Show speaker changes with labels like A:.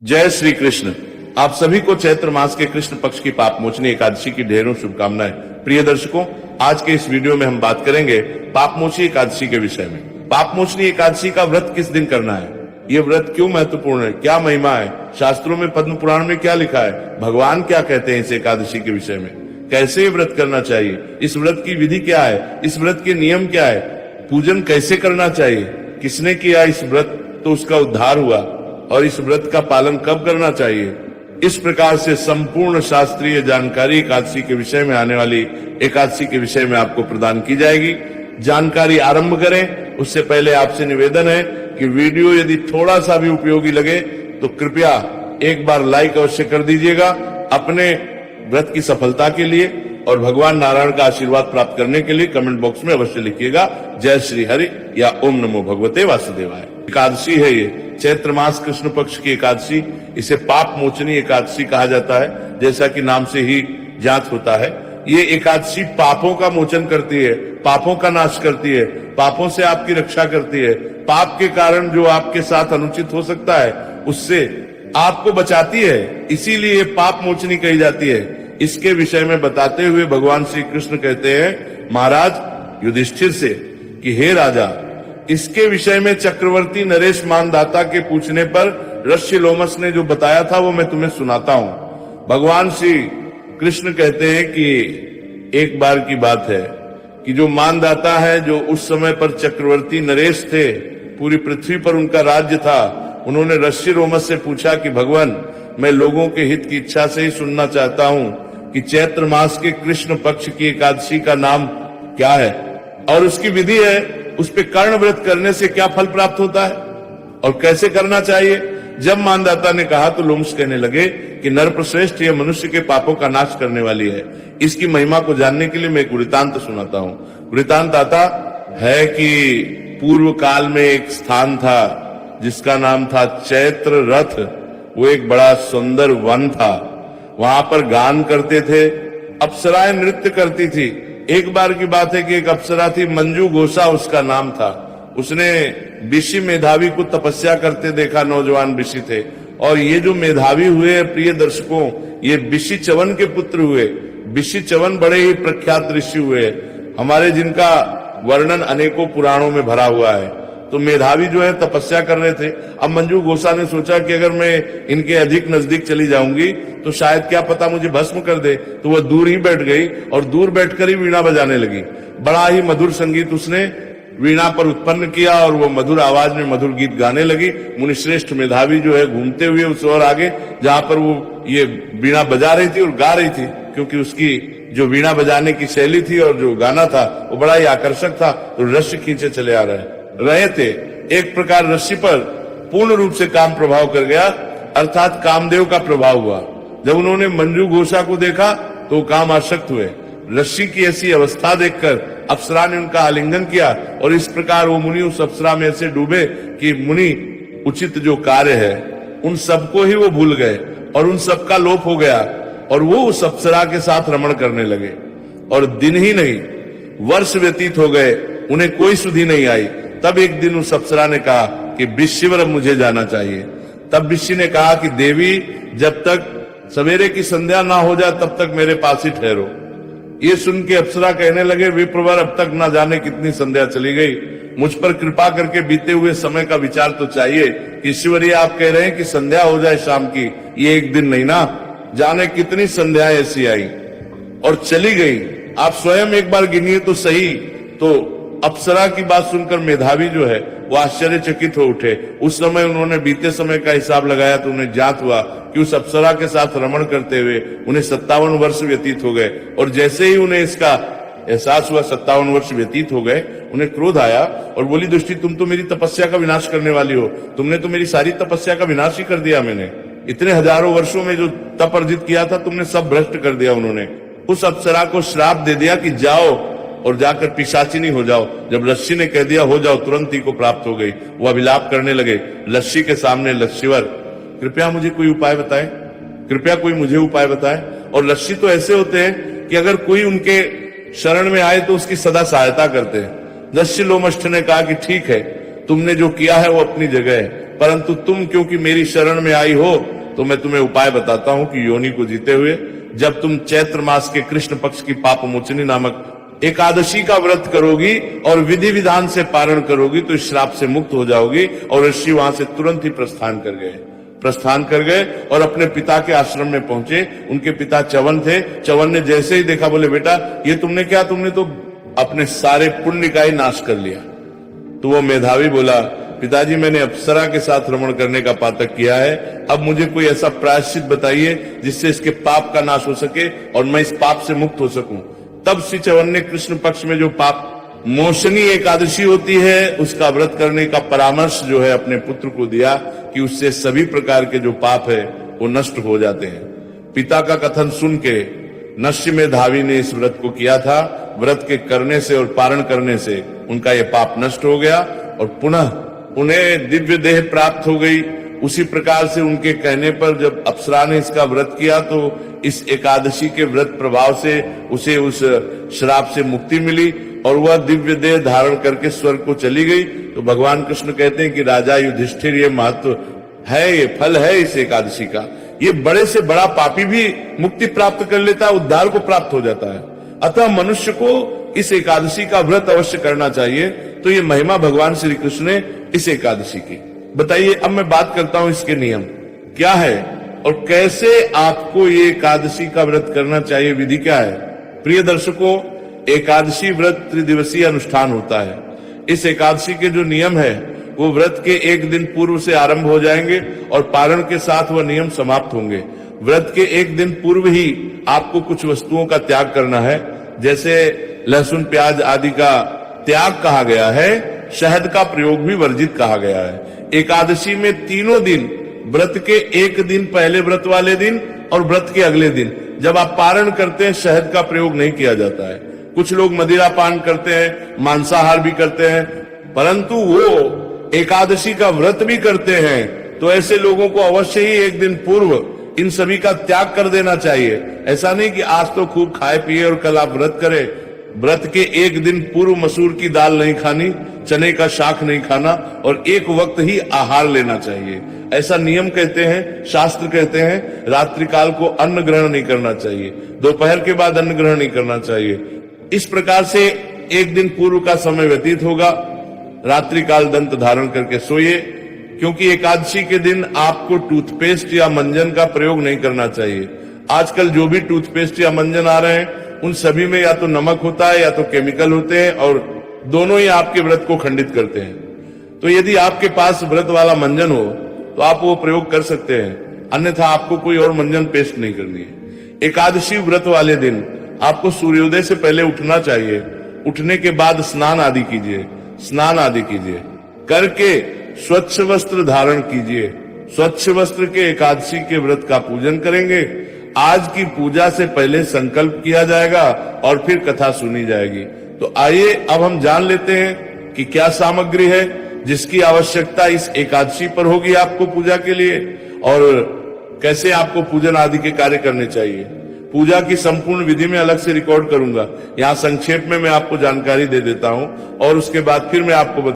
A: जय श्री कृष्ण। आप सभी को चैत्र मास के कृष्ण पक्ष की पाप मोचनी एकादशी की ढेरों शुभकामनाएं। प्रिय दर्शकों, आज के इस वीडियो में हम बात करेंगे पाप मोचनी एकादशी के विषय में। पाप मोचनी एकादशी का व्रत किस दिन करना है, ये व्रत क्यों महत्वपूर्ण है, क्या महिमा है, शास्त्रों में पद्म पुराण में क्या लिखा है, भगवान क्या कहते हैं इस एकादशी के विषय में, कैसे ये व्रत करना चाहिए, इस व्रत की विधि क्या है, इस व्रत के नियम क्या है, पूजन कैसे करना चाहिए, किसने किया इस व्रत तो उसका उद्धार हुआ, और इस व्रत का पालन कब करना चाहिए। इस प्रकार से संपूर्ण शास्त्रीय जानकारी एकादशी के विषय में, आने वाली एकादशी के विषय में आपको प्रदान की जाएगी। जानकारी आरंभ करें उससे पहले आपसे निवेदन है कि वीडियो यदि थोड़ा सा भी उपयोगी लगे तो कृपया एक बार लाइक अवश्य कर दीजिएगा अपने व्रत की सफलता के लिए, और भगवान नारायण का आशीर्वाद प्राप्त करने के लिए कमेंट बॉक्स में अवश्य लिखिएगा जय श्री हरि या ओम नमो भगवते वासुदेवाय। एकादशी है ये चैत्र मास कृष्ण पक्ष की एकादशी, इसे पाप मोचनी एकादशी कहा जाता है, जैसा कि नाम से ही ज्ञात होता है। ये एकादशी पापों का मोचन करती है, पापों का नाश करती है, पापों से आपकी रक्षा करती है, पाप के कारण जो आपके साथ अनुचित हो सकता है उससे आपको बचाती है, इसीलिए पाप मोचनी कही जाती है। इसके विषय में बताते हुए भगवान श्री कृष्ण कहते हैं महाराज युधिष्ठिर से कि हे राजा, इसके विषय में चक्रवर्ती नरेश मानदाता के पूछने पर ऋषिलोमस ने जो बताया था वो मैं तुम्हें सुनाता हूं। भगवान श्री कृष्ण कहते हैं कि एक बार की बात है कि जो मानदाता है, जो उस समय पर चक्रवर्ती नरेश थे, पूरी पृथ्वी पर उनका राज्य था, उन्होंने ऋषिलोमस से पूछा कि भगवान, मैं लोगों के हित की इच्छा से ही सुनना चाहता हूं कि चैत्र मास के कृष्ण पक्ष की एकादशी का नाम क्या है और उसकी विधि है, उस पे कर्ण व्रत करने से क्या फल प्राप्त होता है और कैसे करना चाहिए। जब मानदाता ने कहा तो लोमस कहने लगे कि नरप्रश्रेष्ठ, यह मनुष्य के पापों का नाश करने वाली है। इसकी महिमा को जानने के लिए मैं एक वृतांत सुनाता हूं। वृतांत आता है कि पूर्व काल में एक स्थान था जिसका नाम था चैत्र रथ। वो एक बड़ा सुंदर वन था, वहां पर गान करते थे, अप्सराएं नृत्य करती थी। एक बार की बात है कि एक अप्सरा थी, मंजू घोषा उसका नाम था। उसने ऋषि मेधावी को तपस्या करते देखा, नौजवान ऋषि थे, और ये जो मेधावी हुए प्रिय दर्शकों, ये ऋषि च्यवन के पुत्र हुए। ऋषि च्यवन बड़े ही प्रख्यात ऋषि हुए हमारे, जिनका वर्णन अनेकों पुराणों में भरा हुआ है। तो मेधावी जो है तपस्या कर रहे थे। अब मंजू घोषा ने सोचा कि अगर मैं इनके अधिक नजदीक चली जाऊंगी तो शायद क्या पता मुझे भस्म कर दे, तो वह दूर ही बैठ गई और दूर बैठकर ही वीणा बजाने लगी। बड़ा ही मधुर संगीत उसने वीणा पर उत्पन्न किया और वो मधुर आवाज में मधुर गीत गाने लगी। मुनिश्रेष्ठ मेधावी जो है घूमते हुए उस और आगे, जहां पर वो ये वीणा बजा रही थी और गा रही थी, क्योंकि उसकी जो वीणा बजाने की शैली थी और जो गाना था वो बड़ा ही आकर्षक था, तो रश्य खींचे चले आ रहे थे। एक प्रकार रस्सी पर पूर्ण रूप से काम प्रभाव कर गया, अर्थात कामदेव का प्रभाव हुआ। जब उन्होंने मंजू घोषा को देखा तो काम आसक्त हुए। रस्सी की ऐसी अवस्था देखकर अप्सरा ने उनका आलिंगन किया, और इस प्रकार वो मुनि उस अप्सरा में ऐसे डूबे कि मुनि उचित जो कार्य है उन सबको ही वो भूल गए और उन सबका लोप हो गया, और वो उस अप्सरा के साथ रमण करने लगे। और दिन ही नहीं वर्ष व्यतीत हो गए, उन्हें कोई सुधि नहीं आई। तब एक दिन उस अप्सरा ने कहा कि विश्ववर मुझे जाना चाहिए। तब ऋषि ने कहा कि देवी, जब तक सवेरे की संध्या ना हो जाए तब तक मेरे पास ही ठहरो। ये सुन के अप्सरा कहने लगे, विप्रवर, अब तक ना जाने कितनी संध्या चली गई, मुझ पर कृपा करके बीते हुए समय का विचार तो चाहिए। ईश्वरी, आप कह रहे हैं कि संध्या हो जाए शाम की, ये एक दिन नहीं ना, जाने कितनी संध्याएं ऐसी आई और चली गई। आप स्वयं एक बार गिनिए तो सही। तो अप्सरा की बात सुनकर मेधावी जो है वो आश्चर्यचकित हो उठे। उस समय उन्होंने बीते समय का हिसाब लगाया तो उन्हें ज्ञात हुआ कि उस अप्सरा के साथ रमण करते हुए उन्हें 57 वर्ष व्यतीत हो गए। और जैसे ही उन्हें इसका एहसास हुआ, 57 वर्ष व्यतीत हो गए, उन्हें क्रोध आया और बोली, दुष्टी, तुम तो मेरी तपस्या का विनाश करने वाली हो, तुमने तो मेरी सारी तपस्या का विनाश ही कर दिया। मैंने इतने हजारों वर्षों में जो तप अर्जित किया था तुमने सब भ्रष्ट कर दिया। उन्होंने उस अप्सरा को श्राप दे दिया कि जाओ और जाकर पिशाचिनी हो जाओ। जब लस्सी ने कह दिया हो जाओ, तुरंत ही को प्राप्त हो गई। वो अभिलाप करने लगे लस्सी के सामने, लस्सीवर, कृपया मुझे कोई उपाय बताएं, कृपया कोई मुझे उपाय बताएं। और लस्सी तो ऐसे होते हैं कि अगर कोई उनके शरण में आए तो उसकी सदा सहायता करते हैं। लस्सी लोमष्ठ ने कहा कि ठीक है, तुमने जो किया है वो अपनी जगह है, परंतु तुम क्योंकि मेरी शरण में आई हो तो मैं तुम्हें उपाय बताता हूं कि योनि को जीते हुए जब तुम चैत्र मास के कृष्ण पक्ष की पाप मोचनी नामक एकादशी का व्रत करोगी और विधि विधान से पारण करोगी तो इस श्राप से मुक्त हो जाओगी। और ऋषि वहां से तुरंत ही प्रस्थान कर गए और अपने पिता के आश्रम में पहुंचे। उनके पिता च्यवन थे। च्यवन ने जैसे ही देखा बोले, बेटा ये तुमने क्या, तुमने तो अपने सारे पुण्य का ही नाश कर लिया। तो वो मेधावी बोला, पिताजी मैंने अप्सरा के साथ रमण करने का पातक किया है, अब मुझे कोई ऐसा प्रायश्चित बताइए जिससे इसके पाप का नाश हो सके और मैं इस पाप से मुक्त हो सकूं। तब श्री च्यवन ने कृष्ण पक्ष में जो पाप मोचनी एकादशी होती है उसका व्रत करने का परामर्श जो है अपने पुत्र को दिया कि उससे सभी प्रकार के जो पाप है वो नष्ट हो जाते हैं। पिता का कथन सुन के नश्य मेधावी ने इस व्रत को किया था। व्रत के करने से और पारण करने से उनका ये पाप नष्ट हो गया और पुनः उन्हें दिव्य देह प्राप्त हो गई। उसी प्रकार से उनके कहने पर जब अप्सरा ने इसका व्रत किया तो इस एकादशी के व्रत प्रभाव से उसे उस श्राप से मुक्ति मिली और वह दिव्य देह धारण करके स्वर्ग को चली गई। तो भगवान कृष्ण कहते हैं कि राजा युधिष्ठिर, ये महत्व है, ये फल है इस एकादशी का। ये बड़े से बड़ा पापी भी मुक्ति प्राप्त कर लेता है, उद्धार को प्राप्त हो जाता है। अतः मनुष्य को इस एकादशी का व्रत अवश्य करना चाहिए। तो ये महिमा भगवान श्री कृष्ण ने इस एकादशी की बताइए। अब मैं बात करता हूं इसके नियम क्या है और कैसे आपको ये एकादशी का व्रत करना चाहिए, विधि क्या है। प्रिय दर्शकों, एकादशी व्रत त्रिदिवसीय अनुष्ठान होता है। इस एकादशी के जो नियम है वो व्रत के एक दिन पूर्व से आरंभ हो जाएंगे और पारण के साथ वह नियम समाप्त होंगे। व्रत के एक दिन पूर्व ही आपको कुछ वस्तुओं का त्याग करना है, जैसे लहसुन प्याज आदि का त्याग कहा गया है। शहद का प्रयोग भी वर्जित कहा गया है। एकादशी में तीनों दिन, व्रत के एक दिन पहले व्रत वाले दिन और व्रत के अगले दिन जब आप पारण करते हैं शहद का प्रयोग नहीं किया जाता है। कुछ लोग मदिरा पान करते हैं, मांसाहार भी करते हैं, परंतु वो एकादशी का व्रत भी करते हैं। तो ऐसे लोगों को अवश्य ही एक दिन पूर्व इन सभी का त्याग कर देना चाहिए। ऐसा नहीं कि आज तो खूब खाए पिए और कल आप व्रत करें। व्रत के एक दिन पूर्व मसूर की दाल नहीं खानी, चने का शाक नहीं खाना और एक वक्त ही आहार लेना चाहिए, ऐसा नियम कहते हैं, शास्त्र कहते हैं। रात्रि काल को अन्न ग्रहण नहीं करना चाहिए, दोपहर के बाद अन्न ग्रहण नहीं करना चाहिए। इस प्रकार से एक दिन पूर्व का समय व्यतीत होगा। रात्रि काल दंत धारण करके सोइए, क्योंकि एकादशी के दिन आपको टूथपेस्ट या मंजन का प्रयोग नहीं करना चाहिए। आजकल जो भी टूथपेस्ट या मंजन आ रहे हैं उन सभी में या तो नमक होता है या तो केमिकल होते हैं और दोनों ही आपके व्रत को खंडित करते हैं। तो यदि आपके पास व्रत वाला मंजन हो तो आप वो प्रयोग कर सकते हैं, अन्यथा आपको कोई और मंजन पेस्ट नहीं करनी है। एकादशी व्रत वाले दिन आपको सूर्योदय से पहले उठना चाहिए। उठने के बाद स्नान आदि कीजिए, करके स्वच्छ वस्त्र धारण कीजिए। स्वच्छ वस्त्र के एकादशी के व्रत का पूजन करेंगे। आज की पूजा से पहले संकल्प किया जाएगा और फिर कथा सुनी जाएगी। तो आइए अब हम जान लेते हैं कि क्या सामग्री है जिसकी आवश्यकता इस एकादशी पर होगी आपको पूजा के लिए और कैसे आपको पूजन आदि के कार्य करने चाहिए। पूजा की संपूर्ण विधि में अलग से रिकॉर्ड करूंगा, यहाँ संक्षेप में मैं आपको जानकारी दे देता हूं और उसके बाद फिर मैं आपको